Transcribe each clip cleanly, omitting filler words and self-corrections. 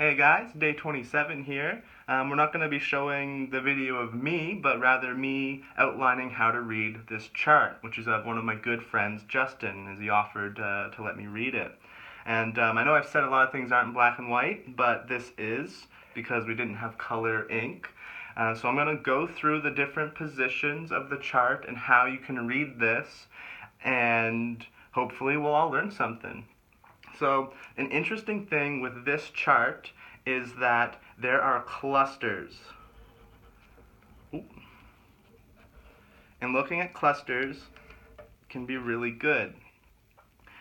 Hey guys, day 27 here. We're not going to be showing the video of me, but rather me outlining how to read this chart, which is of one of my good friends, Justin, as he offered to let me read it. And I know I've said a lot of things aren't in black and white, but this is because we didn't have color ink. So I'm going to go through the different positions of the chart and how you can read this, and hopefully we'll all learn something. So an interesting thing with this chart is that there are clusters. Ooh. And looking at clusters can be really good.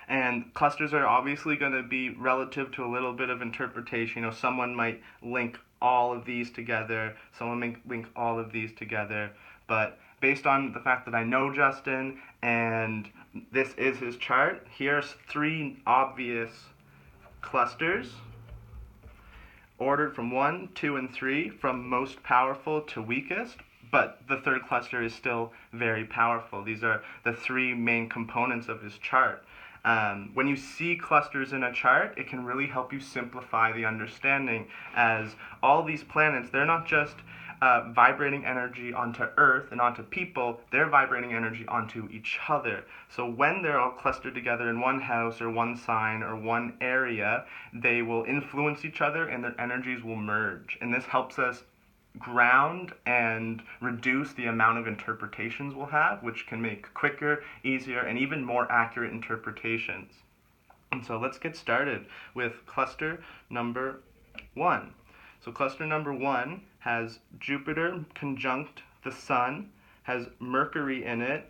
And clusters are obviously going to be relative to a little bit of interpretation. You know, someone might link all of these together, someone may link all of these together, but based on the fact that I know Justin and this is his chart, here's three obvious clusters ordered from 1, 2, and 3 from most powerful to weakest, but the third cluster is still very powerful. These are the three main components of his chart. When you see clusters in a chart, it can really help you simplify the understanding, as all these planets, they're not just vibrating energy onto Earth and onto people, they're vibrating energy onto each other. So when they're all clustered together in one house or one sign or one area, they will influence each other and their energies will merge. And this helps us ground and reduce the amount of interpretations we'll have, which can make quicker, easier, and even more accurate interpretations. And so let's get started with cluster number 1. So cluster number 1 has Jupiter conjunct the Sun, has Mercury in it,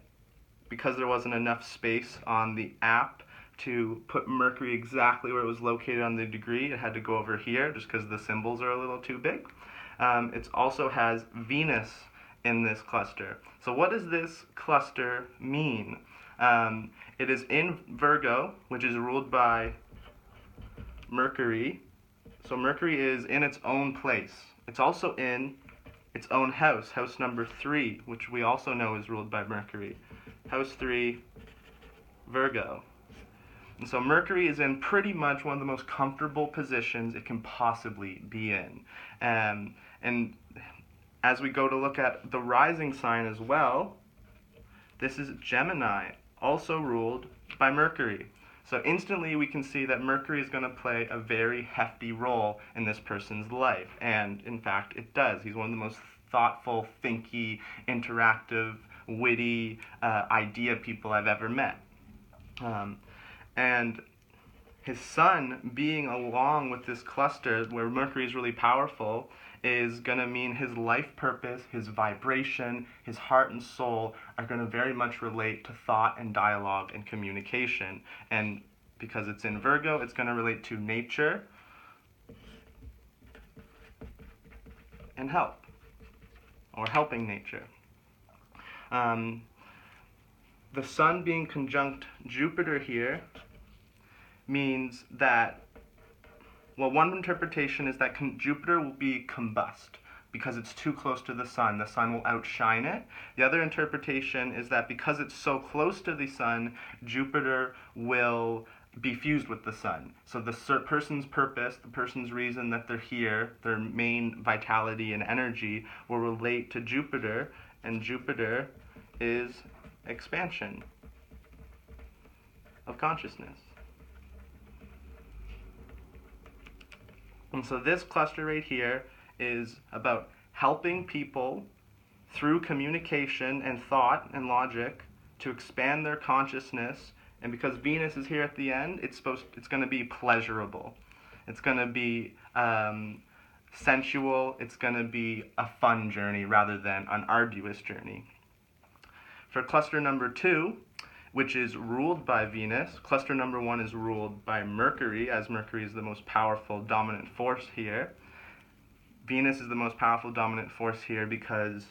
because there wasn't enough space on the app to put Mercury exactly where it was located on the degree. It had to go over here just because the symbols are a little too big. It also has Venus in this cluster. So what does this cluster mean? It is in Virgo, which is ruled by Mercury. So Mercury is in its own place. It's also in its own house, house number 3, which we also know is ruled by Mercury. House 3, Virgo. And so Mercury is in pretty much one of the most comfortable positions it can possibly be in. And as we go to look at the rising sign as well, this is Gemini, also ruled by Mercury. So instantly we can see that Mercury is going to play a very hefty role in this person's life. And in fact, it does. He's one of the most thoughtful, thinky, interactive, witty, idea people I've ever met. And his sun being along with this cluster where Mercury is really powerful is going to mean his life purpose, his vibration, his heart and soul are going to very much relate to thought and dialogue and communication. And because it's in Virgo, it's going to relate to nature and help, or helping nature. The sun being conjunct Jupiter here means that, well, one interpretation is that Jupiter will be combust because it's too close to the sun. The sun will outshine it. The other interpretation is that because it's so close to the sun, Jupiter will be fused with the sun. So the person's purpose, the person's reason that they're here, their main vitality and energy will relate to Jupiter, and Jupiter is expansion of consciousness. And so this cluster right here is about helping people through communication and thought and logic to expand their consciousness. And because Venus is here at the end, it's going to be pleasurable. It's going to be sensual. It's going to be a fun journey rather than an arduous journey. For cluster number 2, which is ruled by Venus, cluster number 1 is ruled by Mercury, as Mercury is the most powerful dominant force here. Venus is the most powerful dominant force here because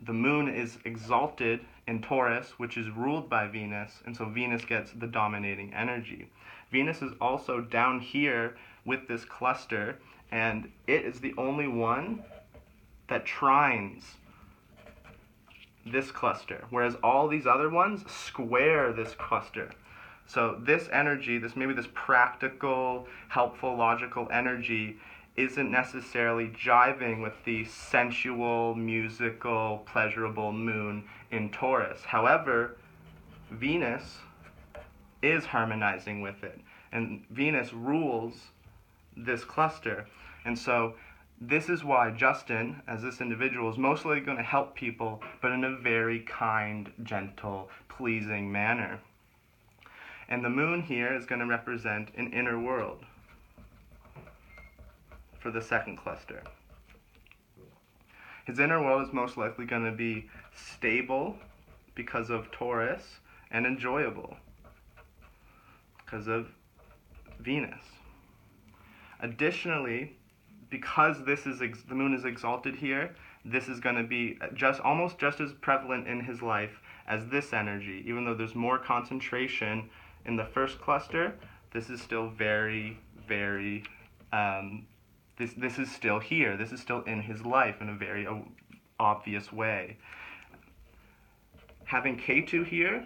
the moon is exalted in Taurus, which is ruled by Venus, and so Venus gets the dominating energy. Venus is also down here with this cluster, and it is the only one that trines this cluster, whereas all these other ones square this cluster. So this energy, maybe this practical, helpful, logical energy isn't necessarily jiving with the sensual, musical, pleasurable moon in Taurus. However, Venus is harmonizing with it, and Venus rules this cluster. And so this is why Justin, as this individual, is mostly going to help people, but in a very kind, gentle, pleasing manner. And the moon here is going to represent an inner world for the second cluster. His inner world is most likely going to be stable because of Taurus and enjoyable because of Venus. Additionally, because the moon is exalted here, this is going to be almost just as prevalent in his life as this energy. Even though there's more concentration in the first cluster, this is still very, very, this is still here. This is still in his life in a very obvious way. Having Ketu here,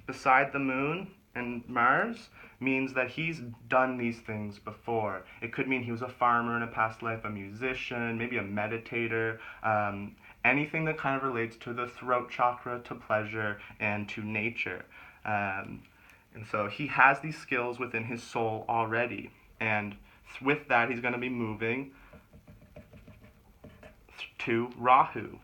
beside the moon and Mars, means that he's done these things before. It could mean he was a farmer in a past life, a musician, maybe a meditator, anything that kind of relates to the throat chakra, to pleasure, and to nature. And so he has these skills within his soul already. And with that, he's going to be moving to Rahu,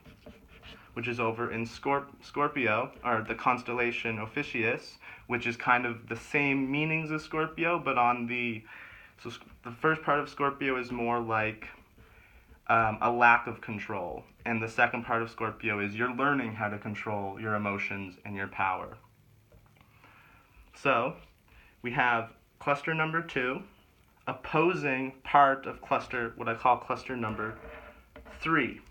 which is over in Scorpio, or the constellation Ophiuchus, which is kind of the same meanings as Scorpio, but so the first part of Scorpio is more like a lack of control, and the second part of Scorpio is you're learning how to control your emotions and your power. So we have cluster number 2, opposing part of what I call cluster number 3,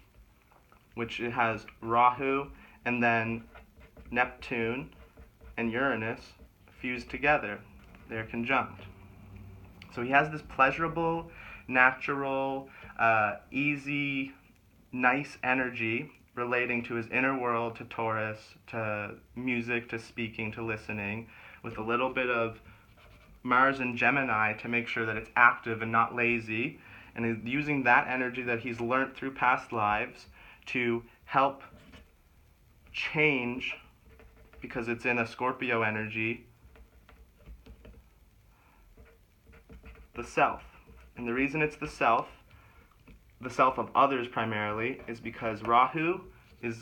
which it has Rahu and then Neptune and Uranus fused together. They're conjunct. So he has this pleasurable, natural, easy, nice energy relating to his inner world, to Taurus, to music, to speaking, to listening, with a little bit of Mars and Gemini to make sure that it's active and not lazy, and is using that energy that he's learned through past lives to help change, because it's in a Scorpio energy, the self. And the reason it's the self of others primarily, is because Rahu is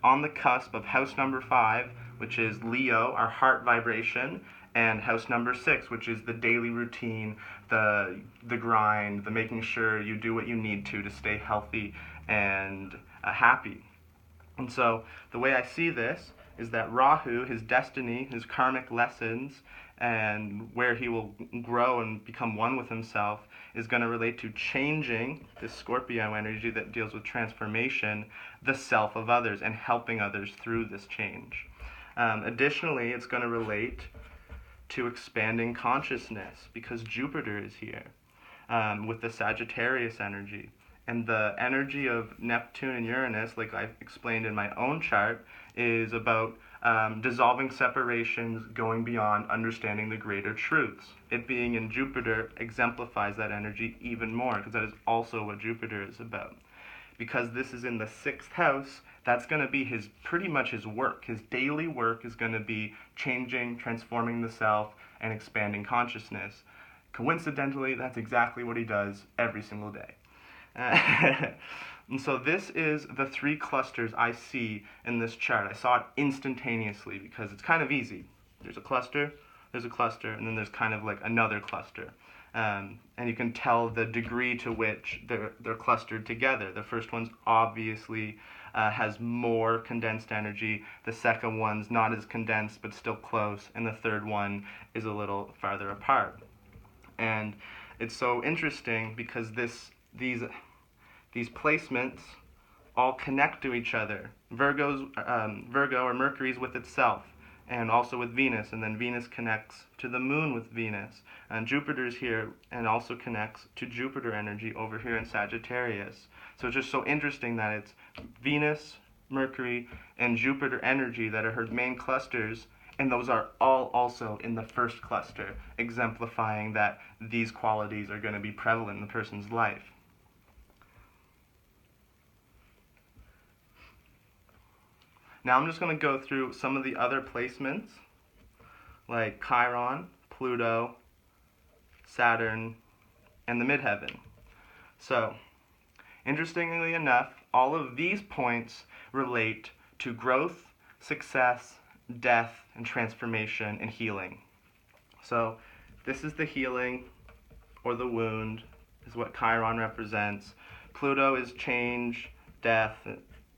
on the cusp of house number 5, which is Leo, our heart vibration, and house number 6, which is the daily routine, the grind, the making sure you do what you need to stay healthy and happy. And so the way I see this is that Rahu, his destiny, his karmic lessons, and where he will grow and become one with himself, is going to relate to changing this Scorpio energy that deals with transformation, the self of others, and helping others through this change. Additionally, it's going to relate to expanding consciousness, because Jupiter is here with the Sagittarius energy. And the energy of Neptune and Uranus, like I've explained in my own chart, is about dissolving separations, going beyond, understanding the greater truths. It being in Jupiter exemplifies that energy even more, because that is also what Jupiter is about. Because this is in the 6th house, that's going to be pretty much his work. His daily work is going to be changing, transforming the self, and expanding consciousness. Coincidentally, that's exactly what he does every single day. And so this is the 3 clusters I see in this chart. I saw it instantaneously because it's kind of easy. There's a cluster, and then there's kind of like another cluster. And you can tell the degree to which they're clustered together. The first one's obviously has more condensed energy. The second one's not as condensed but still close. And the third one is a little farther apart. And it's so interesting because these placements all connect to each other. Virgo or Mercury's with itself, and also with Venus, and then Venus connects to the moon with Venus, and Jupiter's here and also connects to Jupiter energy over here in Sagittarius. So it's just so interesting that it's Venus, Mercury, and Jupiter energy that are her main clusters, And those are all also in the first cluster, exemplifying that these qualities are going to be prevalent in the person's life. Now I'm just going to go through some of the other placements, like Chiron, Pluto, Saturn, and the midheaven. So, interestingly enough, all of these points relate to growth, success, death, and transformation and healing. So, this is the healing, or the wound, is what Chiron represents. Pluto is change, death,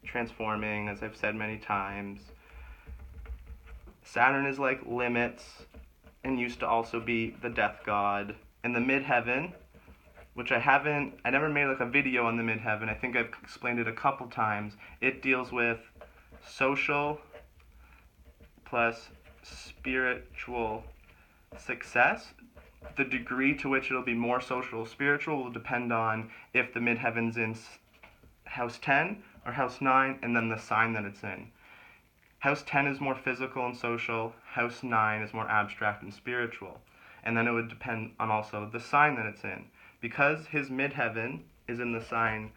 transforming, as I've said many times. Saturn is like limits, and used to also be the death god. And the midheaven, which I never made like a video on the midheaven. I think I've explained it a couple times. It deals with social plus spiritual success. The degree to which it'll be more social or spiritual will depend on if the midheaven's in house 10 or house 9, and then the sign that it's in. House 10 is more physical and social. House 9 is more abstract and spiritual. And then it would depend on also the sign that it's in. Because his midheaven is in the sign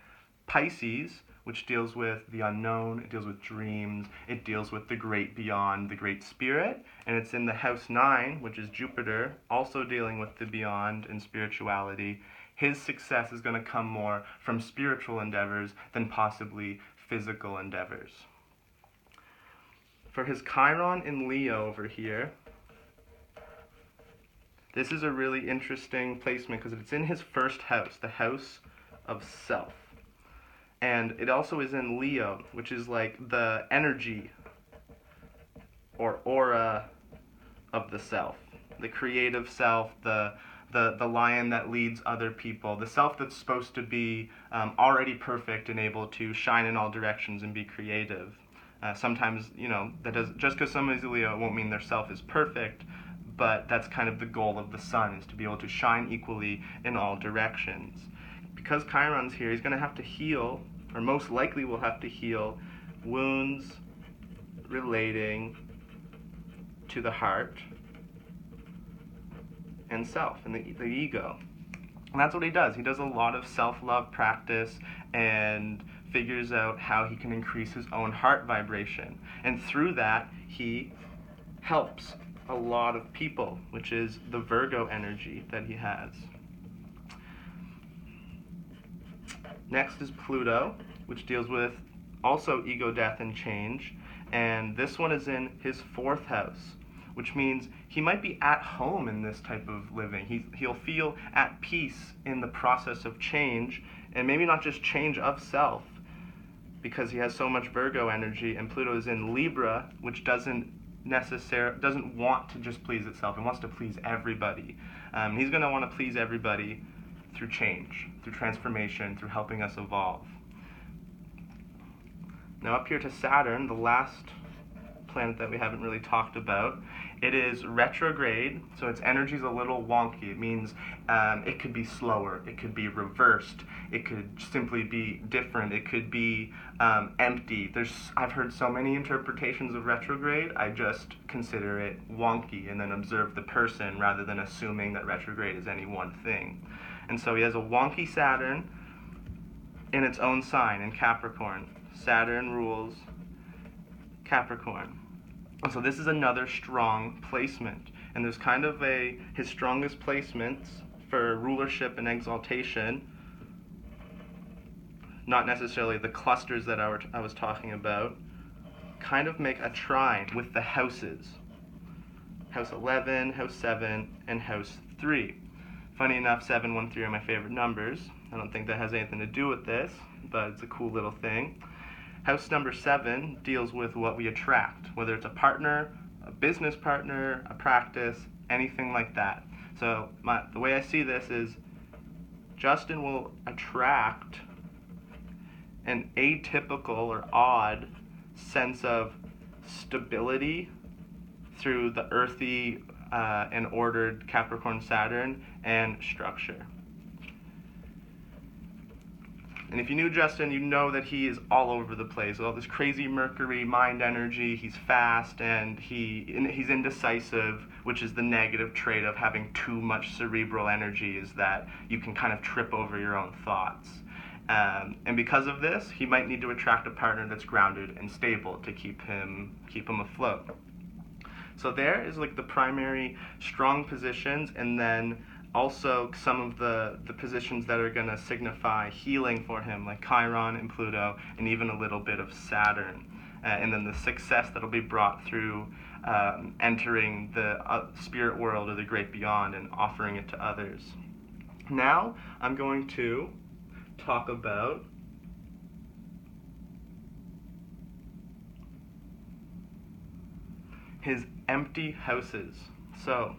Pisces, which deals with the unknown, it deals with dreams, it deals with the great beyond, the great spirit, and it's in the house 9, which is Jupiter, also dealing with the beyond and spirituality. His success is going to come more from spiritual endeavors than possibly physical endeavors. For his Chiron in Leo over here, this is a really interesting placement because it's in his first house, the house of self. And it also is in Leo, which is like the energy or aura of the self, the creative self, the lion that leads other people, the self that's supposed to be already perfect and able to shine in all directions and be creative. Sometimes, just because somebody's a Leo, it won't mean their self is perfect, but that's kind of the goal of the sun, is to be able to shine equally in all directions. Because Chiron's here, he's going to have to heal, or most likely will have to heal, wounds relating to the heart and self, and the ego. And that's what he does. He does a lot of self-love practice and figures out how he can increase his own heart vibration. And through that, he helps a lot of people, which is the Virgo energy that he has. Next is Pluto, which deals with also ego, death, and change. And this one is in his 4th house, which means he might be at home in this type of living. He'll feel at peace in the process of change, and maybe not just change of self, because he has so much Virgo energy, and Pluto is in Libra, which doesn't want to just please itself. It wants to please everybody. He's going to want to please everybody through change, through transformation, through helping us evolve. Now up here to Saturn, the last planet that we haven't really talked about. It is retrograde, so its energy is a little wonky. It means it could be slower, it could be reversed, it could simply be different, it could be empty. I've heard so many interpretations of retrograde, I just consider it wonky and then observe the person rather than assuming that retrograde is any one thing. And so he has a wonky Saturn in its own sign, in Capricorn. Saturn rules Capricorn. And so this is another strong placement. And there's kind of his strongest placements for rulership and exaltation, not necessarily the clusters that I was talking about, kind of make a trine with the houses. House 11, House 7, and House 3. Funny enough, 7, 1, 3 are my favorite numbers. I don't think that has anything to do with this, but it's a cool little thing. House number 7 deals with what we attract, whether it's a partner, a business partner, a practice, anything like that. So the way I see this is Justin will attract an atypical or odd sense of stability through the earthy and ordered Capricorn Saturn and structure. And if you knew Justin, you know that he is all over the place. All this crazy Mercury mind energy. He's fast and he's indecisive, which is the negative trait of having too much cerebral energy, is that you can kind of trip over your own thoughts. And because of this, he might need to attract a partner that's grounded and stable to keep him afloat. So there is like the primary strong positions, and then also some of the positions that are going to signify healing for him, like Chiron and Pluto, and even a little bit of Saturn. And then the success that'll be brought through entering the spirit world or the great beyond and offering it to others. Now I'm going to talk about his empty houses. So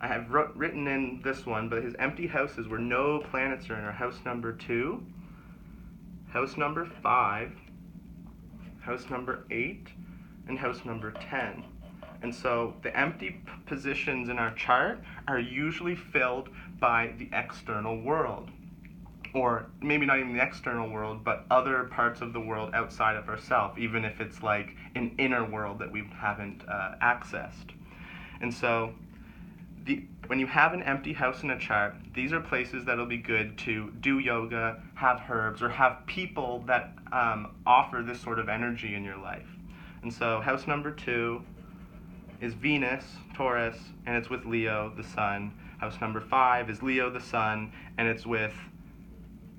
I have written in this one, but his empty houses where no planets are in are house number 2, house number 5, house number 8, and house number 10. And so the empty positions in our chart are usually filled by the external world. Or maybe not even the external world, but other parts of the world outside of ourselves, even if it's like an inner world that we haven't accessed. And so when you have an empty house in a chart, these are places that'll be good to do yoga, have herbs, or have people that offer this sort of energy in your life. And so house number 2 is Venus, Taurus, and it's with Leo, the sun. House number 5 is Leo, the sun, and it's with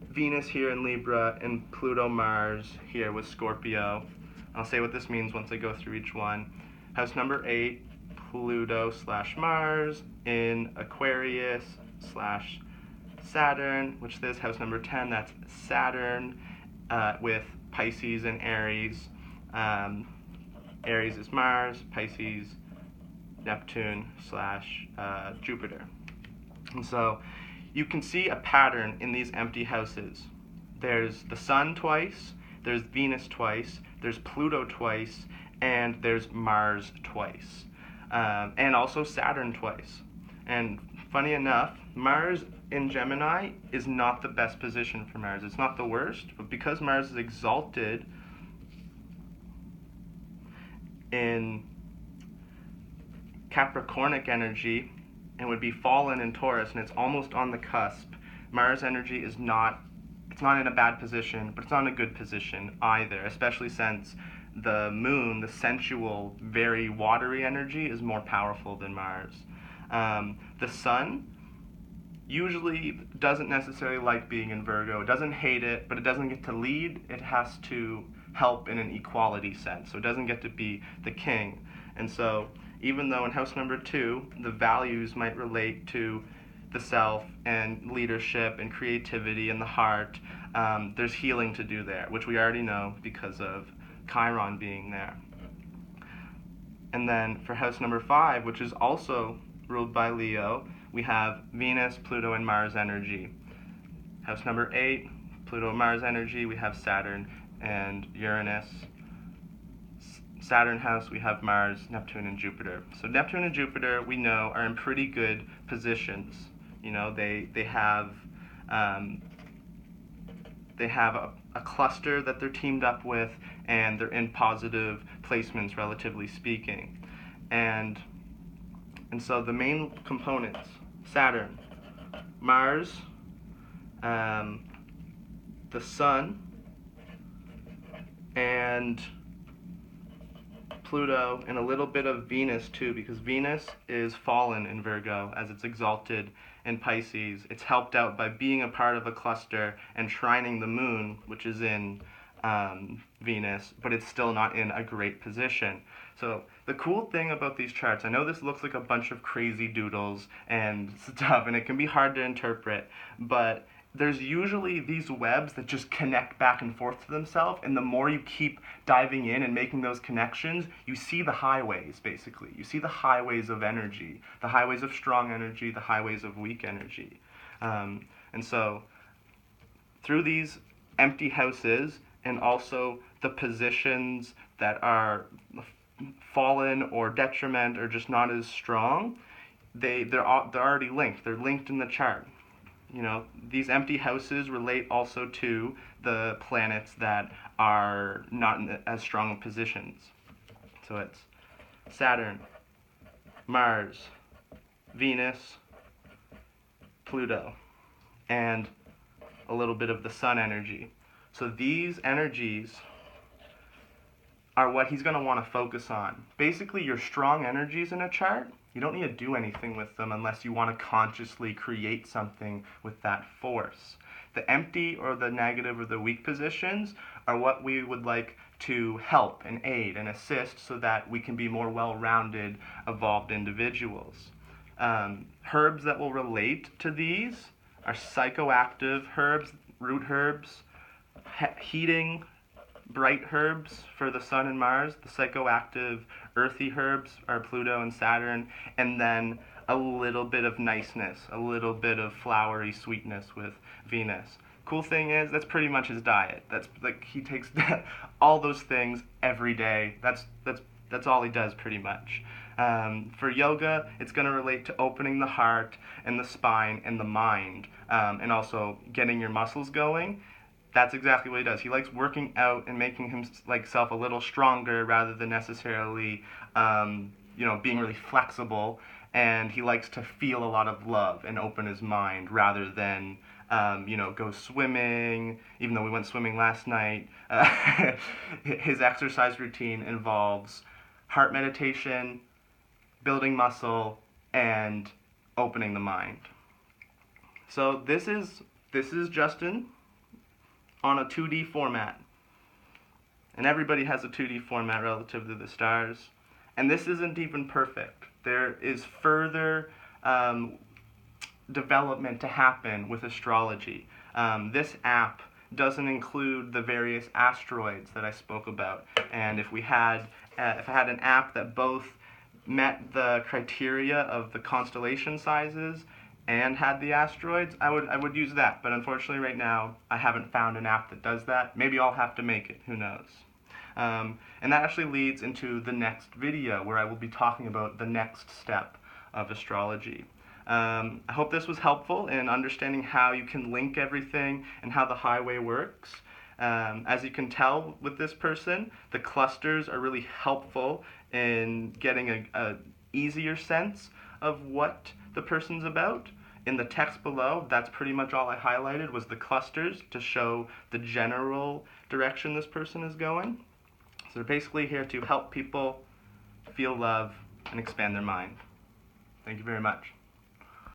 Venus here in Libra and Pluto, Mars here with Scorpio. I'll say what this means once I go through each one. House number 8, Pluto/Mars in Aquarius/Saturn, which is house number 10. That's Saturn with Pisces and Aries. Aries is Mars, Pisces, Neptune/Jupiter. And so you can see a pattern in these empty houses. There's the sun twice, there's Venus twice, there's Pluto twice, and there's Mars twice. And also Saturn twice. And funny enough, Mars in Gemini is not the best position for Mars. It's not the worst, but because Mars is exalted in Capricornic energy and would be fallen in Taurus, and it's almost on the cusp, Mars energy is not in a bad position, but it's not in a good position either, especially since the moon, the sensual, very watery energy, is more powerful than Mars. The sun usually doesn't necessarily like being in Virgo. It doesn't hate it, but it doesn't get to lead. It has to help in an equality sense. So it doesn't get to be the king. And so even though in house number 2, the values might relate to the self and leadership and creativity and the heart, there's healing to do there, which we already know because of Chiron being there. And then for house number 5, which is also ruled by Leo, we have Venus, Pluto, and Mars energy. House number 8, Pluto and Mars energy, we have Saturn and Uranus. Saturn house, we have Mars, Neptune, and Jupiter. So Neptune and Jupiter, we know, are in pretty good positions. You know, they have a cluster that they're teamed up with, and they're in positive placements, relatively speaking. And so the main components: Saturn, Mars, the Sun, and Pluto, and a little bit of Venus too, because Venus is fallen in Virgo as it's exalted in Pisces. It's helped out by being a part of a cluster and shrining the moon, which is in Venus, but it's still not in a great position. So the cool thing about these charts, I know this looks like a bunch of crazy doodles and stuff, and it can be hard to interpret, but there's usually these webs that just connect back and forth to themselves, and the more you keep diving in and making those connections, you see the highways, basically. You see the highways of energy, the highways of strong energy, the highways of weak energy. And so through these empty houses, and also the positions that are fallen or detriment or just not as strong, they're already linked. They're linked in the chart. these empty houses relate also to the planets that are not in as strong positions. So it's Saturn, Mars, Venus, Pluto, and a little bit of the sun energy. So these energies are what he's going to want to focus on. Basically, your strong energies in a chart, you don't need to do anything with them unless you want to consciously create something with that force. The empty or the negative or the weak positions are what we would like to help and aid and assist so that we can be more well-rounded, evolved individuals. Herbs that will relate to these are psychoactive herbs, root herbs, heating, bright herbs for the sun and Mars. The psychoactive earthy herbs are Pluto and Saturn, and then a little bit of niceness, a little bit of flowery sweetness with Venus. Cool thing is, that's pretty much his diet. That's like, he takes all those things every day. That's all he does pretty much. For yoga, it's going to relate to opening the heart and the spine and the mind, and also getting your muscles going. That's exactly what he does. He likes working out and making himself a little stronger rather than necessarily, being really flexible. And he likes to feel a lot of love and open his mind rather than, go swimming. Even though we went swimming last night, his exercise routine involves heart meditation, building muscle, and opening the mind. So this is Justin on a 2D format. And everybody has a 2D format relative to the stars. And this isn't even perfect. There is further development to happen with astrology. This app doesn't include the various asteroids that I spoke about. And if I had an app that both met the criteria of the constellation sizes and had the asteroids, I would use that. But unfortunately right now, I haven't found an app that does that. Maybe I'll have to make it, who knows. And that actually leads into the next video where I will be talking about the next step of astrology. I hope this was helpful in understanding how you can link everything and how the highway works. As you can tell with this person, the clusters are really helpful in getting a easier sense of what the person's about. In the text below, that's pretty much all I highlighted was the clusters to show the general direction this person is going. So they're basically here to help people feel love and expand their mind. Thank you very much.